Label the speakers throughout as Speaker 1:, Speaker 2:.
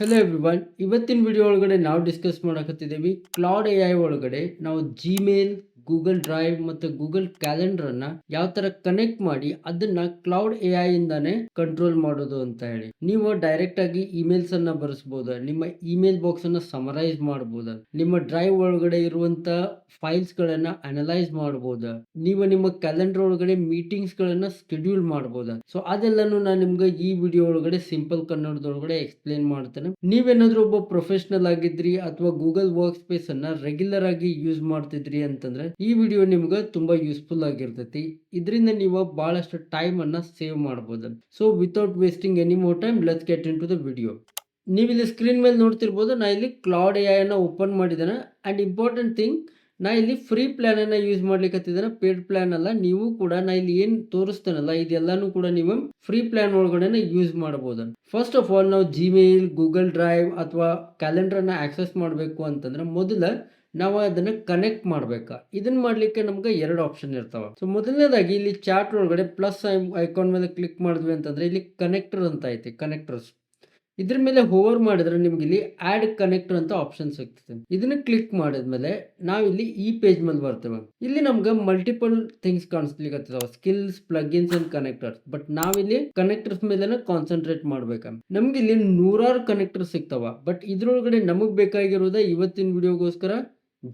Speaker 1: Hello everyone, ಇವತ್ತಿನ video ಒಳಗಡೆ ನಾವು ಡಿಸ್ಕಸ್ ಮಾಡಕತ್ತಿದ್ದೀವಿ ಕ್ಲೌಡ್ ಎ ಐ ಒಳಗಡೆ ನಾವು ಜಿಮೇಲ್, ಗೂಗಲ್ ಡ್ರೈವ್ ಮತ್ತು ಗೂಗಲ್ ಕ್ಯಾಲೆಂಡರ್ನ ಯಾವ ತರ ಕನೆಕ್ಟ್ ಮಾಡಿ ಅದನ್ನ ಕ್ಲೌಡ್ ಎ ಐ ಇಂದಾನೆ ಕಂಟ್ರೋಲ್ ಮಾಡೋದು ಅಂತ ಹೇಳಿ. ನೀವು ಡೈರೆಕ್ಟ್ ಆಗಿ ಇಮೇಲ್ಸ್ ಅನ್ನ ಬರೆಸಬಹುದು, ನಿಮ್ಮ ಇಮೇಲ್ ಬಾಕ್ಸ್ ಅನ್ನ ಸಮರೈಸ್ ಮಾಡಬಹುದು, ನಿಮ್ಮ ಡ್ರೈವ್ ಒಳಗಡೆ ಇರುವಂತ ಫೈಲ್ಸ್ ಗಳನ್ನ ಅನಲೈಸ್ ಮಾಡಬಹುದು, ನೀವು ನಿಮ್ಮ ಕ್ಯಾಲೆಂಡರ್ ಒಳಗಡೆ ಮೀಟಿಂಗ್ಸ್ ಗಳನ್ನ ಸ್ಕೆಡ್ಯೂಲ್ ಮಾಡಬಹುದು. ಸೊ ಅದೆಲ್ಲಾನು ನಾನು ನಿಮ್ಗೆ ಈ ವಿಡಿಯೋ ಒಳಗಡೆ ಸಿಂಪಲ್ ಕನ್ನಡದೊಳಗಡೆ ಎಕ್ಸ್ಪ್ಲೇನ್ ಮಾಡ್ತೇನೆ. ನೀವೇನಾದ್ರೂ ಒಬ್ಬ ಪ್ರೊಫೆಷನಲ್ ಆಗಿದ್ರಿ ಅಥವಾ ಗೂಗಲ್ ವರ್ಕ್ ಸ್ಪೇಸ್ ಅನ್ನ ರೆಗ್ಯುಲರ್ ಆಗಿ ಯೂಸ್ ಮಾಡ್ತಿದ್ರಿ ಅಂತಂದ್ರೆ ಈ ವಿಡಿಯೋ ನಿಮ್ಗೆ ತುಂಬಾ ಯೂಸ್ಫುಲ್ ಆಗಿರ್ತೈತಿ. ಇದರಿಂದ ನೀವು ಬಹಳಷ್ಟು ಟೈಮ್ ಅನ್ನ ಸೇವ್ ಮಾಡಬಹುದು. So without wasting any more time, let's get into the video. ನೀವು ಇಲ್ಲಿ ಸ್ಕ್ರೀನ್ ಮೇಲೆ ನೋಡ್ತಿರ್ಬೋದು, ನಾ ಇಲ್ಲಿ ಕ್ಲೌಡ್ ಎ ಐ ಅನ್ನ ಓಪನ್ ಮಾಡಿದ್ದೇನೆ. ಅಂಡ್ ಇಂಪಾರ್ಟೆಂಟ್ ಥಿಂಗ್, ನಾ ಇಲ್ಲಿ ಫ್ರೀ ಪ್ಲಾನ್ ಅನ್ನ ಯೂಸ್ ಮಾಡ್ಲಿಕ್ಕೆ ಪೇಡ್ ಪ್ಲಾನ್ ಅಲ್ಲ. ನೀವು ಕೂಡ ನಾ ಇಲ್ಲಿ ಏನ್ ತೋರಿಸ್ತೇನಲ್ಲ ಇದೆಲ್ಲಾನು ಕೂಡ ನೀವು ಫ್ರೀ ಪ್ಲಾನ್ ಒಳಗಡೆ ಯೂಸ್ ಮಾಡಬಹುದು. ಫಸ್ಟ್ ಆಫ್ ಆಲ್, ನಾವು ಜಿಮೇಲ್, ಗೂಗಲ್ ಡ್ರೈವ್ ಅಥವಾ ಕ್ಯಾಲೆಂಡರ್ ಅನ್ನ ಆಕ್ಸೆಸ್ ಮಾಡಬೇಕು ಅಂತಂದ್ರೆ ಮೊದಲ ನಾವು ಅದನ್ನ ಕನೆಕ್ಟ್ ಮಾಡ್ಬೇಕಾ. ಇದನ್ನ ಮಾಡ್ಲಿಕ್ಕೆ ನಮ್ಗೆ ಎರಡು ಆಪ್ಷನ್ ಇರ್ತಾವ. ಸೊ ಮೊದಲನೇದಾಗಿ ಇಲ್ಲಿ ಚಾಟ್ ಒಳಗಡೆ ಪ್ಲಸ್ ಐಕಾನ್ ಮೇಲೆ ಕ್ಲಿಕ್ ಮಾಡಿದ್ವಿ ಅಂತಂದ್ರೆ ಇಲ್ಲಿ ಕನೆಕ್ಟರ್ ಅಂತ ಐತಿ, ಕನೆಕ್ಟರ್ಸ್. ಇದ್ರ ಮೇಲೆ ಹೋವರ್ ಮಾಡಿದ್ರೆ ನಿಮ್ಗೆ ಇಲ್ಲಿ ಆಡ್ ಕನೆಕ್ಟರ್ ಅಂತ ಆಪ್ಷನ್ ಸಿಗ್ತದೆ. ಇದನ್ನ ಕ್ಲಿಕ್ ಮಾಡಿದ್ಮೇಲೆ ನಾವಿಲ್ಲಿ ಈ ಪೇಜ್ ಮೇಲೆ ಬರ್ತೇವೆ. ಇಲ್ಲಿ ನಮ್ಗೆ ಮಲ್ಟಿಪಲ್ ಥಿಂಗ್ಸ್ ಕಾಣಿಸ್ಲಿಕ್ಕೆ skills, plugins and connectors. But ನಾವಿಲ್ಲಿ ಕನೆಕ್ಟರ್ಸ್ ಮೇಲೆ ಕಾನ್ಸಂಟ್ರೇಟ್ ಮಾಡ್ಬೇಕ. ನಮ್ಗೆ ಇಲ್ಲಿ ನೂರಾರು ಕನೆಕ್ಟರ್ ಸಿಗ್ತಾವ. ಬಟ್ ಇದ್ರೊಳಗಡೆ ನಮಗ್ ಬೇಕಾಗಿರೋದ ಇವತ್ತಿನ ವಿಡಿಯೋಗೋಸ್ಕರ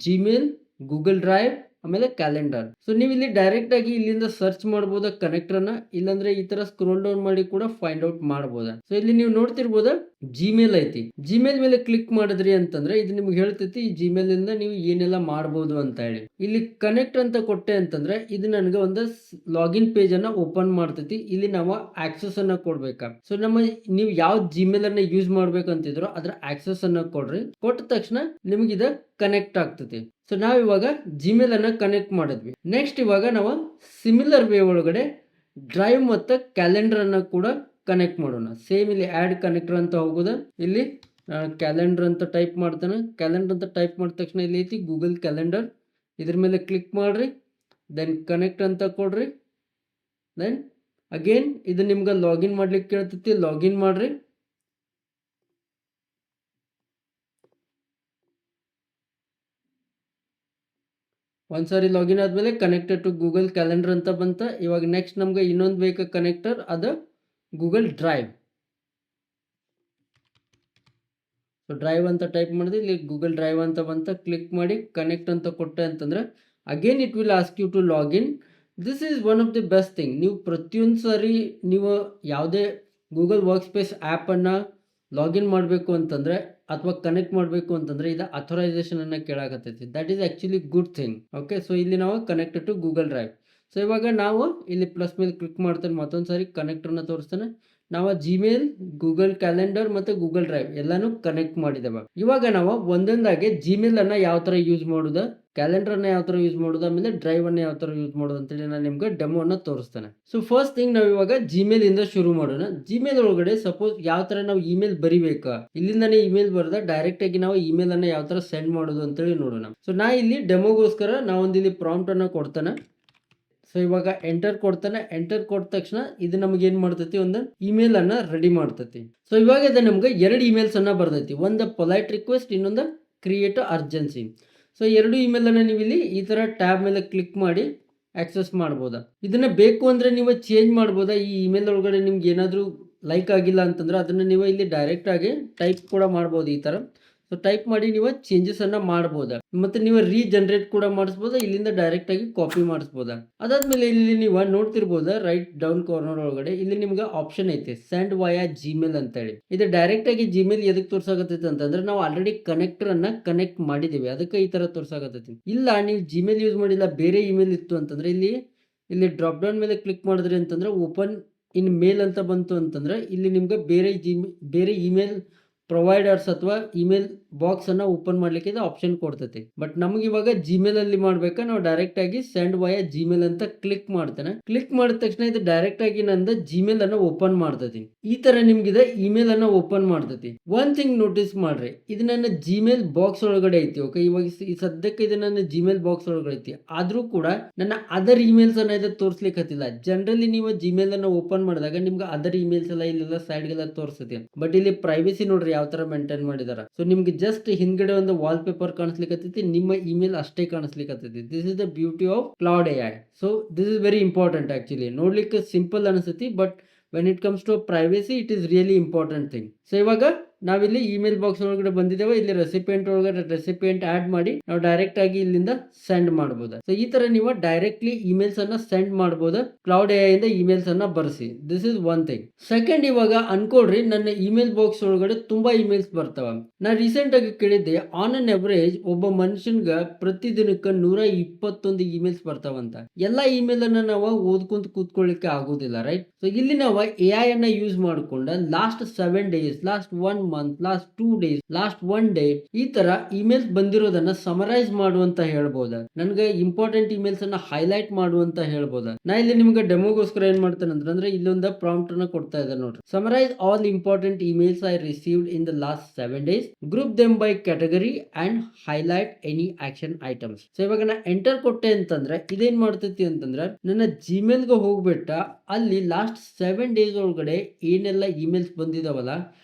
Speaker 1: ಜಿಮೇಲ್, ಗೂಗಲ್ ಡ್ರೈವ್ ಆಮೇಲೆ ಕ್ಯಾಲೆಂಡರ್. ಸೊ ನೀವು ಇಲ್ಲಿ ಡೈರೆಕ್ಟ್ ಆಗಿ ಇಲ್ಲಿಂದ ಸರ್ಚ್ ಮಾಡಬಹುದ ಕನೆಕ್ಟರ್ ಅನ್ನ, ಇಲ್ಲಾಂದ್ರೆ ಈ ತರ ಸ್ಕ್ರೋಲ್ ಡೌನ್ ಮಾಡಿ ಕೂಡ ಫೈಂಡ್ ಔಟ್ ಮಾಡಬಹುದ. ಸೊ ಇಲ್ಲಿ ನೀವು ನೋಡ್ತಿರ್ಬೋದ ಜಿಮೇಲ್ ಐತಿ. ಜಿಮೇಲ್ ಮೇಲೆ ಕ್ಲಿಕ್ ಮಾಡಿದ್ರಿ ಅಂತಂದ್ರೆ ಇದು ನಿಮ್ಗೆ ಹೇಳ್ತೈತಿ ಈ ಜಿಮೇಲ್ ಇಂದ ನೀವು ಏನೆಲ್ಲ ಮಾಡಬಹುದು ಅಂತ ಹೇಳಿ. ಇಲ್ಲಿ ಕನೆಕ್ಟ್ ಅಂತ ಕೊಟ್ಟೆ ಅಂತಂದ್ರೆ ಇದು ನನಗೆ ಒಂದು ಲಾಗಿನ್ ಪೇಜ್ ಅನ್ನ ಓಪನ್ ಮಾಡ್ತೈತಿ. ಇಲ್ಲಿ ನಾವು ಆಕ್ಸೆಸ್ ಅನ್ನ ಕೊಡ್ಬೇಕಾ. ಸೊ ನೀವು ಯಾವ ಜಿಮೇಲ್ ಅನ್ನ ಯೂಸ್ ಮಾಡ್ಬೇಕಂತಿದ್ರು ಅದ್ರ ಆಕ್ಸೆಸ್ ಅನ್ನ ಕೊಡ್ರಿ. ಕೊಟ್ಟ ತಕ್ಷಣ ನಿಮ್ಗೆ ಇದ ಕನೆಕ್ಟ್ ಆಗ್ತೈತಿ. ಸೊ ನಾವ್ ಇವಾಗ ಜಿಮೇಲ್ ಅನ್ನ ಕನೆಕ್ಟ್ ಮಾಡಿದ್ವಿ. ನೆಕ್ಸ್ಟ್ ಇವಾಗ ನಾವು ಸಿಮಿಲರ್ ವೇ ಒಳಗಡೆ ಡ್ರೈವ್ ಮತ್ತು ಕ್ಯಾಲೆಂಡರ್ ಅನ್ನ ಕೂಡ ಕನೆಕ್ಟ್ ಮಾಡೋಣ. ಸೇಮ್ ಇಲ್ಲಿ ಆಡ್ ಕನೆಕ್ಟರ್ ಅಂತ ಹೋಗುದ. ಇಲ್ಲಿ ಕ್ಯಾಲೆಂಡರ್ ಅಂತ ಟೈಪ್ ಮಾಡ್ತಾನೆ. ಕ್ಯಾಲೆಂಡರ್ ಅಂತ ಟೈಪ್ ಮಾಡಿದ ತಕ್ಷಣ ಇಲ್ಲಿ ಐತಿ ಗೂಗಲ್ ಕ್ಯಾಲೆಂಡರ್. ಇದ್ರ ಮೇಲೆ ಕ್ಲಿಕ್ ಮಾಡ್ರಿ, ದೆನ್ ಕನೆಕ್ಟ್ ಅಂತ ಕೊಡ್ರಿ. ದೆನ್ ಅಗೇನ್ ಇದು ನಿಮ್ಗೆ ಲಾಗಿನ್ ಮಾಡ್ಲಿಕ್ಕೆ ಕೇಳ್ತೈತಿ, ಲಾಗಿನ್ ಮಾಡ್ರಿ. ಒಂದ್ಸಾರಿ ಲಾಗಿನ್ ಆದ್ಮೇಲೆ ಕನೆಕ್ಟೆಡ್ ಟು ಗೂಗಲ್ ಕ್ಯಾಲೆಂಡರ್ ಅಂತ ಬಂತ. ಇವಾಗ ನೆಕ್ಸ್ಟ್ ನಮ್ಗೆ ಇನ್ನೊಂದು ಬೇಕಾ ಕನೆಕ್ಟರ್, ಅದು ಗೂಗಲ್ ಡ್ರೈವ್. ಸೊ ಡ್ರೈವ್ ಅಂತ ಟೈಪ್ ಮಾಡಿದ್ರೆ ಇಲ್ಲಿ ಗೂಗಲ್ ಡ್ರೈವ್ ಅಂತ ಬಂತ. ಕ್ಲಿಕ್ ಮಾಡಿ ಕನೆಕ್ಟ್ ಅಂತ ಕೊಟ್ಟೆ ಅಂತಂದ್ರೆ again it will ask you to login. This is one of the best thing. ನೀವು ಪ್ರತಿಯೊಂದು ಸಾರಿ ನೀವು ಯಾವುದೇ ಗೂಗಲ್ ವರ್ಕ್ ಸ್ಪೇಸ್ ಆ್ಯಪನ್ನು ಲಾಗಿನ್ ಮಾಡಬೇಕು ಅಂತಂದ್ರೆ ಅಥವಾ ಕನೆಕ್ಟ್ ಮಾಡಬೇಕು ಅಂತಂದ್ರೆ ಇದು ಅಥರೈಸೇಷನ್ ಅನ್ನ ಕೇಳಾಕತ್ತೈತಿ. That is actually good thing. Okay, so ಇಲ್ಲಿ ನಾವು connected to Google Drive. So ಇವಾಗ ನಾವು ಇಲ್ಲಿ ಪ್ಲಸ್ ಮೇಲೆ ಕ್ಲಿಕ್ ಮಾಡ್ತೇನೆ. ಮತ್ತೊಂದು ಸಾರಿ ಕನೆಕ್ಟರ್ನ ತೋರಿಸ್ತೇನೆ. ನಾವು ಜಿಮೇಲ್, ಗೂಗಲ್ ಕ್ಯಾಲೆಂಡರ್ ಮತ್ತು ಗೂಗಲ್ ಡ್ರೈವ್ ಎಲ್ಲಾನು ಕನೆಕ್ಟ್ ಮಾಡಿದ್ದೇವೆ. ಇವಾಗ ನಾವು ಒಂದೊಂದಾಗಿ ಜಿಮೇಲ್ ಅನ್ನ ಯಾವ ತರ ಯೂಸ್ ಮಾಡುದ, ಕ್ಯಾಲೆಂಡರ್ ಅನ್ನ ಯಾವ ತರ ಯೂಸ್ ಮಾಡೋದು, ಆಮೇಲೆ ಡ್ರೈವ್ ಅನ್ನ ಯಾವ ತರ ಯೂಸ್ ಮಾಡೋದು ಅಂತೇಳಿ ನಾನು ನಿಮ್ಗೆ ಡೆಮೋ ಅನ್ನ ತೋರಿಸ್ತೇನೆ. ಸೊ ಫಸ್ಟ್ ಥಿಂಗ್ ನಾವು ಇವಾಗ ಜಿಮೇಲ್ ಇಂದ ಶುರು ಮಾಡೋಣ. ಜಿಮೇಲ್ ಒಳಗಡೆ ಸಪೋಸ್ ಯಾವ ತರ ನಾವು ಇಮೇಲ್ ಬರಿಬೇಕಾ, ಇಲ್ಲಿಂದಾನೇ ಇಮೇಲ್ ಬರೆದ ಡೈರೆಕ್ಟ್ ಆಗಿ ನಾವು ಇಮೇಲ್ ಅನ್ನ ಯಾವ ತರ ಸೆಂಡ್ ಮಾಡೋದು ಅಂತೇಳಿ ನೋಡೋಣ. ಸೊ ನಾ ಇಲ್ಲಿ ಡೆಮೋಗೋಸ್ಕರ ನಾವೊಂದು ಇಲ್ಲಿ ಪ್ರಾಂಪ್ಟ್ ಅನ್ನ ಕೊಡ್ತೇನೆ. ಸೊ ಇವಾಗ ಎಂಟರ್ ಕೊಡ್ತಾನೆ. ಎಂಟರ್ ಕೊಟ್ಟ ತಕ್ಷಣ ಇದು ನಮ್ಗೆ ಏನ್ ಮಾಡ್ತೈತಿ, ಒಂದು ಇಮೇಲ್ ಅನ್ನ ರೆಡಿ ಮಾಡ್ತೈತಿ. ಸೊ ಇವಾಗ ಇದು ನಮ್ಗೆ ಎರಡು ಇಮೇಲ್ಸ್ ಅನ್ನ ಬರ್ತೈತಿ. ಒಂದು ಪೊಲೈಟ್ ರಿಕ್ವೆಸ್ಟ್, ಇನ್ನೊಂದು ಕ್ರಿಯೇಟ್ ಅರ್ಜೆನ್ಸಿ. ಸೊ ಎರಡು ಇಮೇಲ್ ಅನ್ನ ನೀವು ಇಲ್ಲಿ ಈ ತರ ಟ್ಯಾಬ್ ಮೇಲೆ ಕ್ಲಿಕ್ ಮಾಡಿ ಆಕ್ಸೆಸ್ ಮಾಡ್ಬೋದಾ. ಇದನ್ನ ಬೇಕು ಅಂದ್ರೆ ನೀವು ಚೇಂಜ್ ಮಾಡ್ಬೋದಾ. ಈ ಇಮೇಲ್ ಒಳಗಡೆ ನಿಮ್ಗೆ ಏನಾದರೂ ಲೈಕ್ ಆಗಿಲ್ಲ ಅಂತಂದ್ರೆ ಅದನ್ನ ನೀವು ಇಲ್ಲಿ ಡೈರೆಕ್ಟ್ ಆಗಿ ಟೈಪ್ ಕೂಡ ಮಾಡ್ಬೋದು ಈ ತರ. ಸೊ ಟೈಪ್ ಮಾಡಿ ನೀವು ಚೇಂಜಸ್ ಅನ್ನ ಮಾಡಬಹುದಾ, ಮತ್ತೆ ನೀವು ರೀಜನರೇಟ್ ಕೂಡ ಮಾಡಿಸಬಹುದಾ, ಇಲ್ಲಿಂದ ಡೈರೆಕ್ಟ್ ಆಗಿ ಕಾಪಿ ಮಾಡಿಸಬಹುದಾ. ಅದಾದ್ಮೇಲೆ ಇಲ್ಲಿ ನೀವು ನೋಡ್ತಿರ್ಬೋದಾ ರೈಟ್ ಡೌನ್ ಕಾರ್ನರ್ ಒಳಗಡೆ ಇಲ್ಲಿ ನಿಮ್ಗೆ ಆಪ್ಷನ್ ಐತೆ ಸೆಂಡ್ ವಯಾ ಜಿಮೇಲ್ ಅಂತ ಹೇಳಿ. ಇದು ಡೈರೆಕ್ಟ್ ಆಗಿ ಜಿಮೇಲ್ ಎದಕ್ಕೆ ತೋರ್ಸಾಕತ್ತೈತಿ ಅಂತಂದ್ರೆ ನಾವು ಆಲ್ರೆಡಿ ಕನೆಕ್ಟರ್ ಅನ್ನ ಕನೆಕ್ಟ್ ಮಾಡಿದೀವಿ, ಅದಕ್ಕೆ ಈ ತರ ತೋರ್ಸಾಕತ್ತೈತಿ. ಇಲ್ಲ ನೀವು ಜಿಮೇಲ್ ಯೂಸ್ ಮಾಡಿಲ್ಲ, ಬೇರೆ ಇಮೇಲ್ ಇತ್ತು ಅಂತಂದ್ರೆ ಇಲ್ಲಿ ಡ್ರಾಪ್ ಡೌನ್ ಮೇಲೆ ಕ್ಲಿಕ್ ಮಾಡಿದ್ರಿ ಅಂತಂದ್ರೆ ಓಪನ್ ಇನ್ ಮೇಲ್ ಅಂತ ಬಂತು ಅಂತಂದ್ರೆ ಇಲ್ಲಿ ನಿಮ್ಗೆ ಬೇರೆ ಇಮೇಲ್ ಪ್ರೊವೈಡರ್ಸ್ ಅಥವಾ ಇಮೇಲ್ ಬಾಕ್ಸ್ ಅನ್ನ ಓಪನ್ ಮಾಡ್ಲಿಕ್ಕೆ ಇದು ಆಪ್ಷನ್ ಕೊಡ್ತೈತಿ. ಬಟ್ ನಮ್ಗೆ ಇವಾಗ ಜಿಮೇಲ್ ಅಲ್ಲಿ ಮಾಡ್ಬೇಕಾ, ನಾವು ಡೈರೆಕ್ಟ್ ಆಗಿ ಸೆಂಡ್ ವಯಾ ಜಿಮೇಲ್ ಅಂತ ಕ್ಲಿಕ್ ಮಾಡ್ತೇನೆ. ಕ್ಲಿಕ್ ಮಾಡಿದ ತಕ್ಷಣ ಇದು ಡೈರೆಕ್ಟ್ ಆಗಿ ನಂದು ಜಿಮೇಲ್ ಅನ್ನ ಓಪನ್ ಮಾಡ್ತೈತಿ. ಈ ತರ ನಿಮ್ಗಿದೆ ಇಮೇಲ್ ಅನ್ನ ಓಪನ್ ಮಾಡ್ತೈತಿ. ಒನ್ ಥಿಂಗ್ ನೋಟಿಸ್ ಮಾಡ್ರಿ, ಇದು ನನ್ನ ಜಿಮೇಲ್ ಬಾಕ್ಸ್ ಒಳಗಡೆ ಐತಿ. ಓಕೆ, ಇವಾಗ ಈ ಸದ್ಯಕ್ಕೆ ಇದು ನನ್ನ ಜಿಮೇಲ್ ಬಾಕ್ಸ್ ಒಳಗಡೆ ಐತಿ. ಆದ್ರೂ ಕೂಡ ನನ್ನ ಅದರ್ ಇಮೇಲ್ಸ್ ಅನ್ನ ಇದು ತೋರ್ಸ್ಲಿಕ್ಕೆ ಹತ್ತಿಲ್ಲ. ಜನರಲಿ ನೀವು ಜಿಮೇಲ್ ಅನ್ನ ಓಪನ್ ಮಾಡಿದಾಗ ನಿಮ್ಗೆ ಅದರ್ ಇಮೇಲ್ಸ್ ಎಲ್ಲ ಇಲ್ಲೆಲ್ಲ ಸೈಡ್ಗೆಲ್ಲ ತೋರಿಸ್ತೈತಿ. ಬಟ್ ಇಲ್ಲಿ ಪ್ರೈವೇಸಿ ನೋಡ್ರಿ ಯಾವ ತರ ಮೇಂಟೈನ್ ಮಾಡಿದಾರ. ಸೊ ನಿಮ್ಗೆ ಜಸ್ಟ್ ಹಿಂದ್ಗಡೆ ಒಂದು ವಾಲ್ ಪೇಪರ್ ಕಾಣಿಸ್ಲಿಕ್ಕೆ ನಿಮ್ಮ ಇಮೇಲ್ ಅಷ್ಟೇ ಕಾಣಿಸ್ಲಿಕ್ಕೆ. This is the beauty of Claude AI. So this is very important actually. ನೋಡ್ಲಿಕ್ಕೆ ಸಿಂಪಲ್ ಅನಿಸುತ್ತೆ, but when it comes to privacy it is really important thing. So ಇವಾಗ ನಾವಿಲ್ಲಿ ಇಮೇಲ್ ಬಾಕ್ಸ್ ಒಳಗಡೆ ಬಂದಿದ್ದೇವೆ. ಇಲ್ಲಿ ರೆಸಿಪಿಯೆಂಟ್ ಒಳಗಡೆ ರೆಸಿಪಿಯೆಂಟ್ ಆಡ್ ಮಾಡಿ ನಾವು ಡೈರೆಕ್ಟ್ ಆಗಿ ಇಲ್ಲಿಂದ ಸೆಂಡ್ ಮಾಡಬಹುದು. ಸೊ ಈ ತರ ನೀವು ಡೈರೆಕ್ಟ್ಲಿ ಇಮೇಲ್ಸ್ ಅನ್ನ ಸೆಂಡ್ ಮಾಡಬಹುದು ಕ್ಲೌಡ್ AI ಇಂದ ಇಮೇಲ್ಸ್ ಅನ್ನ ಬರ್ಸಿ. This is one thing. Second, ಇವಾಗ ಅನ್ಕೊಳ್ರಿ ನನ್ನ ಇಮೇಲ್ ಬಾಕ್ಸ್ ಒಳಗಡೆ ತುಂಬಾ ಇಮೇಲ್ಸ್ ಬರ್ತಾವ. ನಾ ರೀಸೆಂಟ್ ಆಗಿ ಕೇಳಿದ್ದೆ, ಆನ್ ಅನ್ ಅವರೇಜ್ ಒಬ್ಬ ಮನುಷ್ಯನ್ಗ ಪ್ರತಿದಿನಕ್ಕೆ 121 ಇಮೇಲ್ಸ್ ಬರ್ತಾವಂತ. ಎಲ್ಲಾ ಇಮೇಲ್ ಅನ್ನ ನಾವು ಓದ್ಕೊಂತ ಕೂತ್ಕೊಳ್ಳಿಕ್ಕೆ ಆಗೋದಿಲ್ಲ, ರೈಟ್? ಸೊ ಇಲ್ಲಿ ನಾವು AI ಅನ್ನ ಯೂಸ್ ಮಾಡ್ಕೊಂಡ last 7 days, last 1 month, last 2 days, last 1 day ಈ ತರ ಇಮೇಲ್ಸ್ ಬಂದಿರೋದನ್ನ ಸಮರೈಸ್ ಮಾಡುವಂತ ಹೇಳ್ಬೋದ. ನನ್ಗೆ ಇಂಪಾರ್ಟೆಂಟ್ ಇಮೇಲ್ಸ್ ಅನ್ನ ಹೈಲೈಟ್ ಮಾಡುವಂತ ಹೇಳ್ಬೋದ. ನಾ ಇಲ್ಲಿ ನಿಮ್ಗೆ ಡೆಮೋಗೋಸ್ಕರ ಏನ್ ಮಾಡ್ತೇನೆ ಅಂದ್ರೆ ಇಲ್ಲೊಂದ ಪ್ರಾಂಪ್ಟ್ ಅನ್ನ ಕೊಡ್ತಾ ಇದ್ದಾರೆ ನೋಡ್ರಿ. Summarise all important emails I received in the last 7 days, group them by category and highlight any action items. So ಇವಾಗ ನಾ ಎಂಟರ್ ಕೊಟ್ಟೆ ಅಂತಂದ್ರೆ ಇದೇನ್ ಮಾಡ್ತೈತಿ ಅಂತಂದ್ರೆ ನನ್ನ ಜಿಮೇಲ್ಗೆ ಹೋಗ್ಬಿಟ್ಟ ಅಲ್ಲಿ ಲಾಸ್ಟ್ 7 ಡೇಸ್ ಒಳಗಡೆ ಏನೆಲ್ಲ ಇಮೇಲ್ಸ್ ಬಂದಿದಾವಲ್ಲ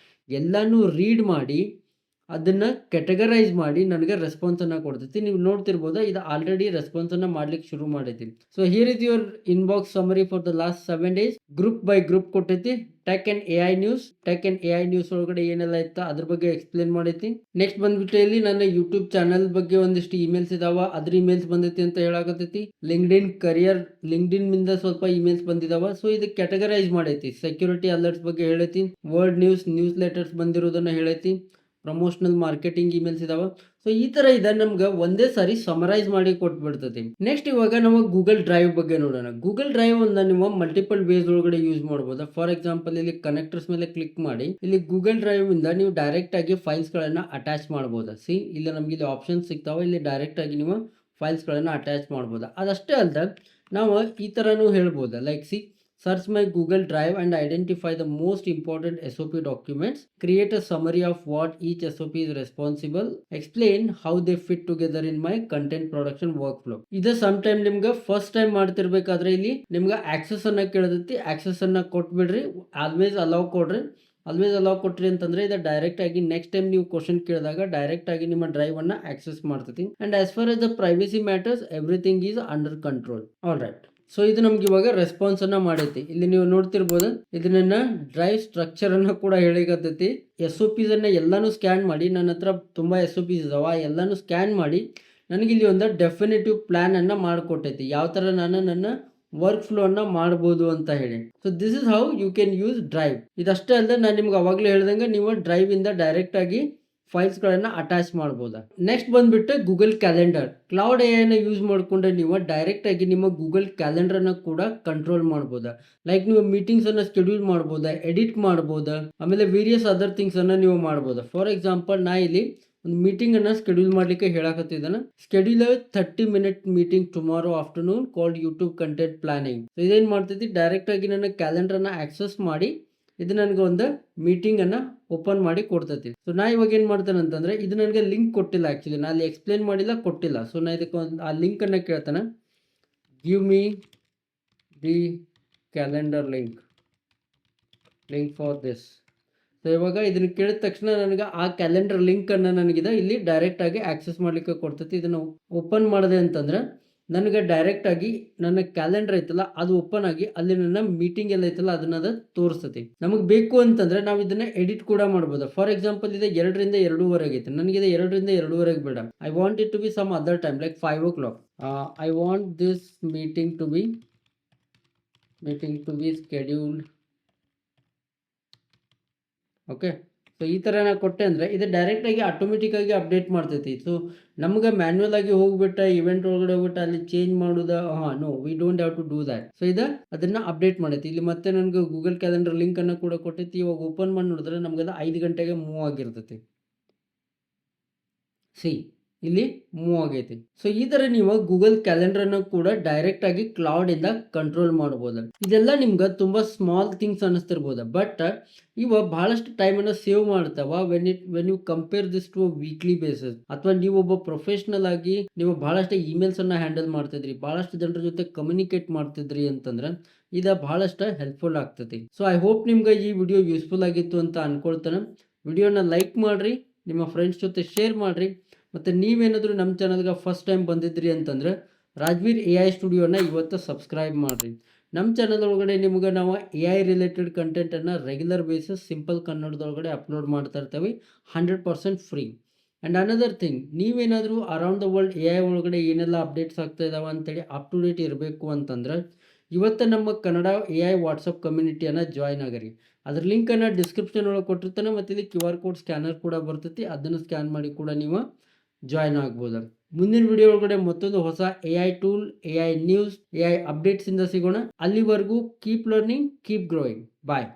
Speaker 1: ಎಲ್ಲಾನು ರೀಡ್ ಮಾಡಿ ಅದನ್ನ ಕ್ಯಾಟಗರೈಸ್ ಮಾಡಿ ನನಗೆ ರೆಸ್ಪಾನ್ಸ್ ಅನ್ನ ಕೊಡ್ತೈತಿ. ನೀವು ನೋಡ್ತಿರ್ಬೋದು, ಇದು ಆಲ್ರೆಡಿ ರೆಸ್ಪಾನ್ಸ್ ಅನ್ನ ಮಾಡ್ಲಿಕ್ಕೆ ಶುರು ಮಾಡೈತಿ. So here is your inbox summary for the last 7 days. Group by group ಕೊಟ್ಟೈತಿ. Tech and AI news, tech and AI news ಒಳಗಡೆ ಏನೆಲ್ಲ ಇತ್ತ ಅದ್ರ ಬಗ್ಗೆ ಎಕ್ಸ್ಪ್ಲೇನ್ ಮಾಡೈತಿ. ನೆಕ್ಸ್ಟ್ ಬಂದ್ಬಿಟ್ಟು ಇಲ್ಲಿ ನನ್ನ ಯೂಟ್ಯೂಬ್ ಚಾನಲ್ ಬಗ್ಗೆ ಒಂದಿಷ್ಟು ಇಮೇಲ್ಸ್ ಇದಾವ, ಅದ್ರ ಇಮೇಲ್ಸ್ ಬಂದೈತಿ ಅಂತ ಹೇಳಾಕತೈತಿ. ಲಿಂಕ್ಡ್ಇನ್ ಕರಿಯರ್, ಲಿಂಕ್ಡ್ಇನ್ ಮಿಂದ ಸ್ವಲ್ಪ ಇಮೇಲ್ಸ್ ಬಂದಿದಾವ. ಸೊ ಇದು ಕ್ಯಾಟಗರೈಸ್ ಮಾಡೈತಿ. ಸೆಕ್ಯೂರಿಟಿ ಅಲರ್ಟ್ಸ್ ಬಗ್ಗೆ ಹೇಳೈತಿ. ವರ್ಲ್ಡ್ ನ್ಯೂಸ್, ನ್ಯೂಸ್ ಲೆಟರ್ಸ್ ಬಂದಿರೋದನ್ನ ಹೇಳೈತಿ. ಪ್ರಮೋಷನಲ್ ಮಾರ್ಕೆಟಿಂಗ್ ಇಮೇಲ್ಸ್ ಇದಾವ. ಸೊ ಈ ತರ ಇದೆ, ನಮ್ಗೆ ಒಂದೇ ಸಾರಿ ಸಮರೈಸ್ ಮಾಡಿ ಕೊಟ್ಬಿಡ್ತೈತಿ. ನೆಕ್ಸ್ಟ್ ಇವಾಗ ನಾವು ಗೂಗಲ್ ಡ್ರೈವ್ ಬಗ್ಗೆ ನೋಡೋಣ. ಗೂಗಲ್ ಡ್ರೈವ್ ಅನ್ನ ನೀವು ಮಲ್ಟಿಪಲ್ ವೇಸ್ ಒಳಗಡೆ ಯೂಸ್ ಮಾಡಬಹುದು. ಫಾರ್ ಎಕ್ಸಾಂಪಲ್ ಇಲ್ಲಿ ಕನೆಕ್ಟರ್ಸ್ ಮೇಲೆ ಕ್ಲಿಕ್ ಮಾಡಿ ಇಲ್ಲಿ ಗೂಗಲ್ ಡ್ರೈವ್ ಇಂದ ನೀವು ಡೈರೆಕ್ಟ್ ಆಗಿ ಫೈಲ್ಸ್ ಗಳನ್ನ ಅಟ್ಯಾಚ್ ಮಾಡಬಹುದು. ಸಿ ಇಲ್ಲಿ ನಮ್ಗೆ ಇಲ್ಲಿ ಆಪ್ಷನ್ಸ್ ಸಿಗ್ತಾವ. ಇಲ್ಲಿ ಡೈರೆಕ್ಟ್ ಆಗಿ ನೀವು ಫೈಲ್ಸ್ ಗಳನ್ನ ಅಟ್ಯಾಚ್ ಮಾಡಬಹುದು. ಅದಷ್ಟೇ ಅಲ್ಲದೆ ನಾವು ಈ ತರನು ಹೇಳ್ಬೋದು, like C search my Google Drive and identify the most important SOP documents. Create a summary of what each SOP is responsible. Explain how they fit together in my content production workflow. ಇದು sometime ನಿಮ್ಗೆ first time ಮಾಡ್ತಿರ್ಬೇಕಾದ್ರೆ ಇಲ್ಲಿ ನಿಮ್ಗೆ access ಅನ್ನ ಕೇಳತೈತಿ. Access ಅನ್ನ ಕೊಟ್ಬಿಡ್ರಿ. Always allow ಕೊಡ್ರಿ. ಆಲ್ವೇಸ್ ಅಲೌ ಕೊಟ್ರಿ ಅಂತಂದ್ರೆ ಇದು ಡೈರೆಕ್ಟ್ ಆಗಿ ನೆಕ್ಸ್ಟ್ ಟೈಮ್ ನೀವು ಕ್ವಶನ್ ಕೇಳಿದಾಗ ಡೈರೆಕ್ಟ್ ಆಗಿ ನಿಮ್ಮ ಡ್ರೈವ್ ಅನ್ನ ಆಕ್ಸೆಸ್ ಮಾಡ್ತೈತಿ. And as far as the privacy matters everything is under control. All right. So ಇದು ನಮ್ಗೆ ಇವಾಗ ರೆಸ್ಪಾನ್ಸ್ ಅನ್ನ ಮಾಡೈತಿ. ಇಲ್ಲಿ ನೀವು ನೋಡ್ತಿರ್ಬೋದು, ಇದನ್ನ ಡ್ರೈವ್ ಸ್ಟ್ರಕ್ಚರ್ ಅನ್ನ ಕೂಡ ಹೇಳಿಕತ್ತೈತಿ. SOPs ಅನ್ನ ಎಲ್ಲಾನು ಸ್ಕ್ಯಾನ್ ಮಾಡಿ, ನನ್ನ ಹತ್ರ ತುಂಬಾ SOPs ಇದಾವ, ಎಲ್ಲಾನು ಸ್ಕ್ಯಾನ್ ಮಾಡಿ ನನಗೆ ಇಲ್ಲಿ ಒಂದು ಡೆಫಿನೆಟಿವ್ ಪ್ಲಾನ್ ಅನ್ನ ಮಾಡಿಕೊಟ್ಟೈತಿ, ಯಾವ ತರ ನಾನು ನನ್ನ ವರ್ಕ್ ಫ್ಲೋ ಅನ್ನ ಮಾಡಬಹುದು ಅಂತ ಹೇಳಿ. So this is how you can use drive. ಇದಷ್ಟೇ ಅಲ್ಲದೆ ನಾನು ನಿಮ್ಗೆ ಅವಾಗಲೇ ಹೇಳ್ದಂಗೆ ನೀವು ಡ್ರೈವ್ ಇಂದ ಡೈರೆಕ್ಟ್ ಆಗಿ ಫೈಲ್ಸ್ ಗಳನ್ನ ಅಟ್ಯಾಚ್ ಮಾಡಬಹುದು. ನೆಕ್ಸ್ಟ್ ಬಂದ್ಬಿಟ್ಟು ಗೂಗಲ್ ಕ್ಯಾಲೆಂಡರ್. ಕ್ಲೌಡ್ AI ನ ಯೂಸ್ ಮಾಡ್ಕೊಂಡ್ರೆ ನೀವು ಡೈರೆಕ್ಟ್ ಆಗಿ ನಿಮ್ಮ ಗೂಗಲ್ ಕ್ಯಾಲೆಂಡರ್ ಅನ್ನ ಕೂಡ ಕಂಟ್ರೋಲ್ ಮಾಡಬಹುದು. ಲೈಕ್ ನೀವು ಮೀಟಿಂಗ್ಸ್ ಅನ್ನ ಶೆಡ್ಯೂಲ್ ಮಾಡಬಹುದು, ಎಡಿಟ್ ಮಾಡಬಹುದು, ಆಮೇಲೆ ವೇರಿಯಸ್ ಅದರ್ ಥಿಂಗ್ಸ್ ಅನ್ನ ನೀವು ಮಾಡಬಹುದು. ಫಾರ್ ಎಕ್ಸಾಂಪಲ್ ನಾ ಇಲ್ಲಿ ಒಂದು ಮೀಟಿಂಗ್ ಅನ್ನ ಶೆಡ್ಯೂಲ್ ಮಾಡ್ಲಿಕ್ಕೆ ಹೇಳಕತ್ತಿದ್ದಾನೆ. Schedule 30 minute meeting tomorrow afternoon called YouTube content planning. ಇದೇನ್ ಮಾಡ್ತೈತಿ, ಡೈರೆಕ್ಟ್ ಆಗಿ ನನ್ನ ಕ್ಯಾಲೆಂಡರ್ ಅನ್ನ ಆಕ್ಸೆಸ್ ಮಾಡಿ ಇದು ನನಗೆ ಒಂದು ಮೀಟಿಂಗ್ ಅನ್ನ ಓಪನ್ ಮಾಡಿ ಕೊಡ್ತೈತಿ. ಸೊ ನಾ ಇವಾಗ ಏನ್ ಮಾಡ್ತೇನೆ ಅಂತಂದ್ರೆ ಇದು ನನಗೆ ಲಿಂಕ್ ಕೊಟ್ಟಿಲ್ಲ. ಆಕ್ಚುಲಿ ನಾ ಅಲ್ಲಿ ಎಕ್ಸ್ಪ್ಲೇನ್ ಮಾಡಿಲ್ಲ, ಕೊಟ್ಟಿಲ್ಲ. ಸೊ ನಾ ಇದಕ್ಕೆ ಆ ಲಿಂಕ್ ಅನ್ನ ಕೇಳ್ತಾನೆ. Give me the calendar link for this. So ಇವಾಗ ಇದನ್ನ ಕೇಳಿದ ತಕ್ಷಣ ನನಗೆ ಆ ಕ್ಯಾಲೆಂಡರ್ ಲಿಂಕ್ ಅನ್ನ ನನಗಿದೆ ಇಲ್ಲಿ ಡೈರೆಕ್ಟ್ ಆಗಿ ಆಕ್ಸೆಸ್ ಮಾಡ್ಲಿಕ್ಕೆ ಕೊಡ್ತೈತಿ. ಇದನ್ನ ಓಪನ್ ಮಾಡಿದೆ ಅಂತಂದ್ರೆ ನನಗೆ ಡೈರೆಕ್ಟ್ ಆಗಿ ನನ್ನ ಕ್ಯಾಲೆಂಡರ್ ಐತಲ್ಲ ಅದು ಓಪನ್ ಆಗಿ ಅಲ್ಲಿ ನನ್ನ ಮೀಟಿಂಗ್ ಎಲ್ಲ ಐತಲ್ಲ ಅದನ್ನ ತೋರಿಸ್ತೈತಿ. ನಮಗೆ ಬೇಕು ಅಂತಂದ್ರೆ ನಾವು ಇದನ್ನ ಎಡಿಟ್ ಕೂಡ ಮಾಡಬಹುದು. ಫಾರ್ ಎಕ್ಸಾಂಪಲ್ ಇದೆ 2 ರಿಂದ 2:30 ಐತೆ, ನನಗೆ 2 ರಿಂದ 2:30 ಬೇಡ. I want it to be some other time like 5 o'clock. I want this meeting to be scheduled. Okay, so ಈ ಥರ ನಾ ಕೊಟ್ಟೆ ಅಂದರೆ ಇದು ಡೈರೆಕ್ಟ್ ಆಗಿ ಆಟೋಮೆಟಿಕ್ ಆಗಿ ಅಪ್ಡೇಟ್ ಮಾಡ್ತೈತಿ. ಸೊ ನಮ್ಗೆ ಮ್ಯಾನ್ಯುವಲ್ ಆಗಿ ಹೋಗ್ಬಿಟ್ಟು ಇವೆಂಟ್ ಒಳಗಡೆ ಹೋಗ್ಬಿಟ್ಟು ಅಲ್ಲಿ ಚೇಂಜ್ ಮಾಡೋದ, no we don't have to do that. So ಇದು ಅದನ್ನ ಅಪ್ಡೇಟ್ ಮಾಡೈತಿ. ಇಲ್ಲಿ ಮತ್ತೆ ನನಗೆ ಗೂಗಲ್ ಕ್ಯಾಲೆಂಡರ್ ಲಿಂಕ್ ಅನ್ನು ಕೂಡ ಕೊಟ್ಟೈತಿ. ಇವಾಗ ಓಪನ್ ಮಾಡಿ ನೋಡಿದ್ರೆ ನಮ್ಗೆ ಅದು 5 ಗಂಟೆಗೆ ಮೂವ್ ಆಗಿರ್ತೈತಿ. ಇಲ್ಲಿ ಮೂವ್ ಆಗೈತಿ. ಸೊ ಈ ತರ ನೀವು ಗೂಗಲ್ ಕ್ಯಾಲೆಂಡರ್ ಅನ್ನು ಕೂಡ ಡೈರೆಕ್ಟ್ ಆಗಿ ಕ್ಲೌಡ್ ಇಂದ ಕಂಟ್ರೋಲ್ ಮಾಡಬಹುದು. ಇದೆಲ್ಲ ನಿಮ್ಗೆ ತುಂಬಾ ಸ್ಮಾಲ್ ಥಿಂಗ್ಸ್ ಅನಿಸ್ತಿರ್ಬೋದು, ಬಟ್ ಇವ ಬಹಳಷ್ಟು ಟೈಮ್ ಅನ್ನ ಸೇವ್ ಮಾಡ್ತಾವ when you compare this to weekly basis. ಅಥವಾ ನೀವು ಒಬ್ಬ ಪ್ರೊಫೆಷನಲ್ ಆಗಿ ನೀವು ಬಹಳಷ್ಟು ಇಮೇಲ್ಸ್ ಅನ್ನ ಹ್ಯಾಂಡಲ್ ಮಾಡ್ತಿದ್ರಿ, ಬಹಳಷ್ಟು ಜನರ ಜೊತೆ ಕಮ್ಯುನಿಕೇಟ್ ಮಾಡ್ತಿದ್ರಿ ಅಂತಂದ್ರೆ ಇದು ಬಹಳಷ್ಟು ಹೆಲ್ಪ್ಫುಲ್ ಆಗ್ತೈತಿ. ಸೊ ಐ ಹೋಪ್ ನಿಮ್ಗೆ ಈ ವಿಡಿಯೋ ಯೂಸ್ಫುಲ್ ಆಗಿತ್ತು ಅಂತ ಅನ್ಕೊಳ್ತಾನೆ. ವಿಡಿಯೋನ ಲೈಕ್ ಮಾಡಿರಿ, ನಿಮ್ಮ ಫ್ರೆಂಡ್ಸ್ ಜೊತೆ ಶೇರ್ ಮಾಡಿರಿ. ಮತ್ತು ನೀವೇನಾದರೂ ನಮ್ಮ ಚಾನಲ್ಗೆ ಫಸ್ಟ್ ಟೈಮ್ ಬಂದಿದ್ರಿ ಅಂತಂದ್ರೆ ರಾಜ್ವೀರ್ ಎ ಐ ಸ್ಟುಡಿಯೋನ ಇವತ್ತು ಸಬ್ಸ್ಕ್ರೈಬ್ ಮಾಡಿರಿ. ನಮ್ಮ ಚಾನಲ್ ಒಳಗಡೆ ನಿಮ್ಗೆ ನಾವು ಎ ಐ ರಿಲೇಟೆಡ್ ಕಂಟೆಂಟನ್ನು ರೆಗ್ಯುಲರ್ ಬೇಸಿಸ್ ಸಿಂಪಲ್ ಕನ್ನಡದೊಳಗಡೆ ಅಪ್ಲೋಡ್ ಮಾಡ್ತಾ ಇರ್ತೀವಿ, 100% ಫ್ರೀ. ಆ್ಯಂಡ್ ಅನದರ್ ಥಿಂಗ್, ನೀವೇನಾದರೂ around the world A I ಒಳಗಡೆ ಏನೆಲ್ಲ ಅಪ್ಡೇಟ್ಸ್ ಆಗ್ತಾ ಇದಾವೆ ಅಂತೇಳಿ ಅಪ್ ಟು ಡೇಟ್ ಇರಬೇಕು ಅಂತಂದ್ರೆ ಇವತ್ತು ನಮ್ಮ ಕನ್ನಡ ಎ ಐ ವಾಟ್ಸಪ್ ಕಮ್ಯುನಿಟಿಯನ್ನು ಜಾಯ್ನ್ ಆಗಿರಿ. ಅದ್ರ ಲಿಂಕನ್ನು ಡಿಸ್ಕ್ರಿಪ್ಷನ್ ಒಳಗೆ ಕೊಟ್ಟಿರ್ತಾನೆ, ಮತ್ತು ಇಲ್ಲಿ QR ಕೋಡ್ ಸ್ಕ್ಯಾನರ್ ಕೂಡ ಬರ್ತೈತಿ, ಅದನ್ನು ಸ್ಕ್ಯಾನ್ ಮಾಡಿ ಕೂಡ ನೀವು ಜಾಯ್ನ್ ಆಗ್ಬೋದು. ಮುಂದಿನ ವಿಡಿಯೋ ಒಳಗಡೆ ಮತ್ತೊಂದು ಹೊಸ A I tool, A I news, A I ಅಪ್ಡೇಟ್ಸಿಂದ ಸಿಗೋಣ. ಅಲ್ಲಿವರೆಗೂ ಕೀಪ್ ಲರ್ನಿಂಗ್, ಕೀಪ್ ಗ್ರೋಯಿಂಗ್. ಬಾಯ್.